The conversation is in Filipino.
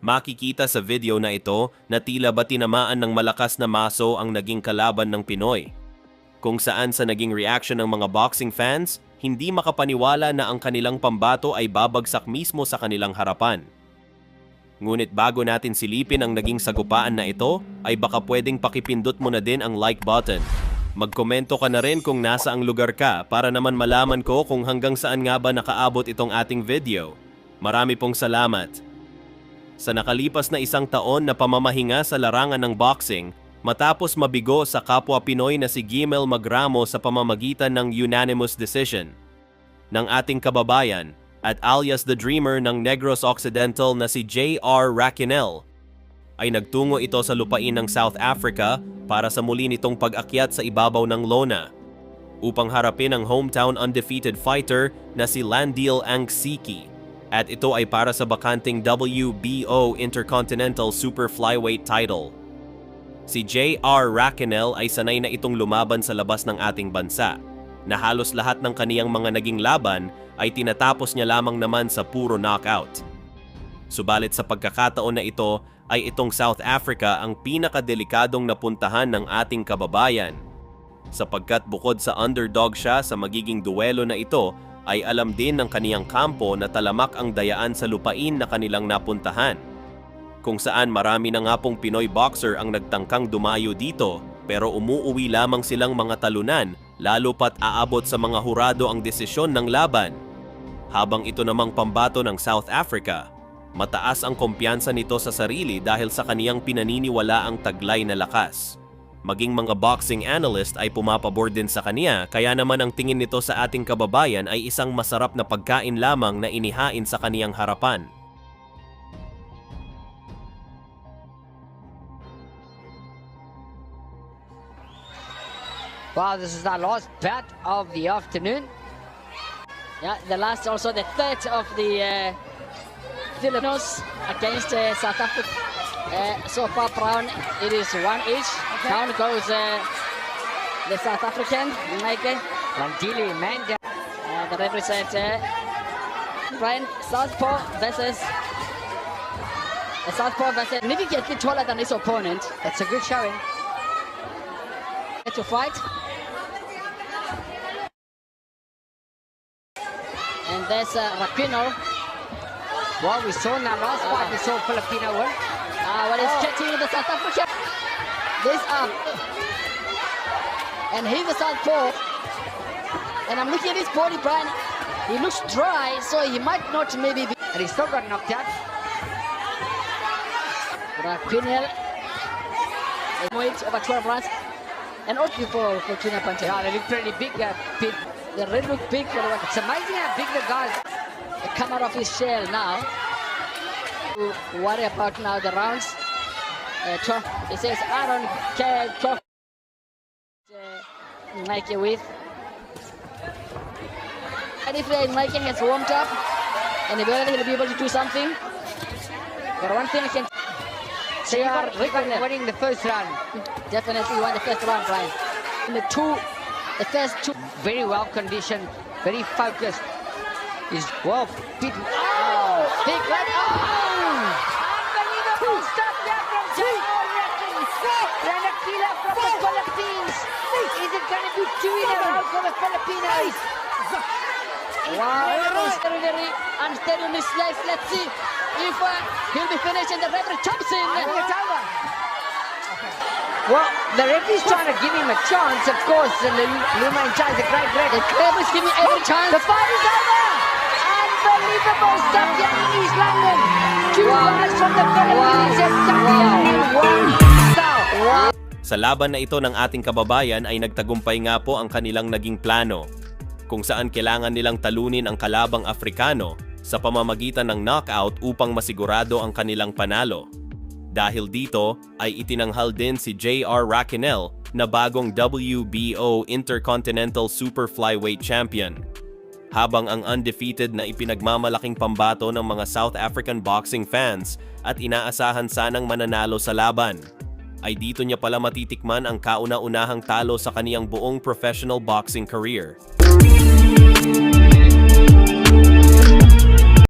Makikita sa video na ito na tila ba tinamaan ng malakas na maso ang naging kalaban ng Pinoy. Kung saan sa naging reaction ng mga boxing fans, hindi makapaniwala na ang kanilang pambato ay babagsak mismo sa kanilang harapan. Ngunit bago natin silipin ang naging sagupaan na ito, ay baka pwedeng pakipindot mo na din ang like button. Magkomento ka na rin kung nasa ang lugar ka para naman malaman ko kung hanggang saan nga ba nakaabot itong ating video. Marami pong salamat. Sa nakalipas na isang taon na pamamahinga sa larangan ng boxing, matapos mabigo sa kapwa Pinoy na si Gimel Magramo sa pamamagitan ng unanimous decision ng ating kababayan at alias the Dreamer ng Negros Occidental na si J.R. Raquenel, ay nagtungo ito sa lupain ng South Africa para sa muli nitong pag-akyat sa ibabaw ng lona upang harapin ang hometown undefeated fighter na si Landil Angsiki. At ito ay para sa bakanting WBO Intercontinental Super Flyweight title. Si J.R. Raquenel ay sanay na itong lumaban sa labas ng ating bansa, na halos lahat ng kaniyang mga naging laban ay tinatapos niya lamang naman sa puro knockout. Subalit sa pagkakataon na ito ay itong South Africa ang pinakadelikadong napuntahan ng ating kababayan, sapagkat bukod sa underdog siya sa magiging duwelo na ito, ay alam din ng kaniyang kampo na talamak ang dayaan sa lupain na kanilang napuntahan, kung saan marami na nga pong Pinoy boxer ang nagtangkang dumayo dito pero umuuwi lamang silang mga talunan lalo pat aabot sa mga hurado ang desisyon ng laban. Habang ito namang pambato ng South Africa, mataas ang kumpiyansa nito sa sarili dahil sa kaniyang pinaniniwala ang taglay na lakas. Maging mga boxing analyst ay pumapabor din sa kaniya, kaya naman ang tingin nito sa ating kababayan ay isang masarap na pagkain lamang na inihain sa kaniyang harapan. Wow, this is the last bat of the afternoon. Yeah, the last, also the third of the Filipinos against South Africa. So far, Brown, it is one each. Down goes the South African, Landili Manga. The represent Brian Southpaw versus significantly taller than his opponent. That's a good showing. To fight. And there's Rapino. Well, we saw in the last fight, we saw Filipino win. What is catching the South African? This up. And he's a southpaw. And I'm looking at his body, Brian. He looks dry, so he might not maybe be. And he still got knocked out. Rapino. Over 12 rounds. And also for Tuna Puncher. Yeah, they look pretty big. They really look big. It's amazing how big the guys come out of his shell now. To worry about now the rounds. He says, I don't care. Mikey with. And if Mikey has warmed up and he'll be able to do something. But one thing I can. So you are winning the first round. Definitely won the first round, Brian. In the first two, very well conditioned, very focused. Is well big. Oh, big right. Oh! Unbelievable stuff there from J.R. Raquenel from the Philippines. Is it going to be two in a row for the Filipinos? Wow, very unsteady in his life. Let's see if he'll be finished and the referee jumps in. It's over. Well, the referee's trying to give him a chance, of course. Luma in charge, a great The referee's giving every chance. The fight is over. Unbelievable stuff here in East London. Two guys from the Philippines have succeeded in one style. Wow. Sa laban na ito ng ating kababayan ay nagtagumpay nga po ang kanilang naging plano, kung saan kailangan nilang talunin ang kalabang Afrikano sa pamamagitan ng knockout upang masigurado ang kanilang panalo. Dahil dito ay itinanghal din si J.R. Raquenel na bagong WBO Intercontinental Super Flyweight Champion, habang ang undefeated na ipinagmamalaking pambato ng mga South African boxing fans at inaasahan sanang mananalo sa laban, ay dito niya pala matitikman ang kauna-unahang talo sa kaniyang buong professional boxing career.